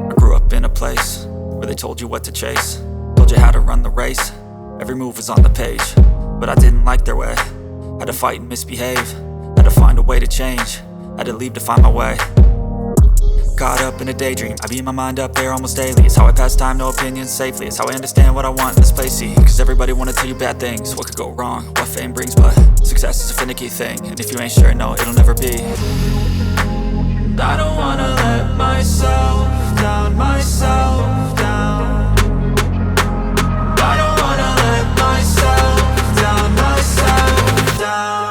I grew up in a place where they told you what to chase, told you how to run the race. Every move was on the page, but I didn't like their way. Had to fight and misbehave, had to find a way to change, had to leave to find my way. Caught up in a daydream, I beat my mind up there almost daily. It's how I pass time, no opinions safely. It's how I understand what I want in this place, see. Cause everybody wanna tell you bad things, what could go wrong, what fame brings. But success is a finicky thing, and if you ain't sure, no, it'll never be. I don't wanna let myself down, myself down. I don't wanna let myself down, myself down.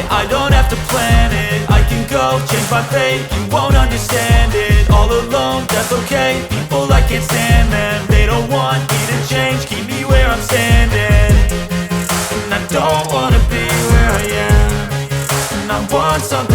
I don't have to plan it, I can go change my fate. You won't understand it, all alone, that's okay. People I can't stand them, they don't want me to change. Keep me where I'm standing, and I don't wanna be where I am. And I want something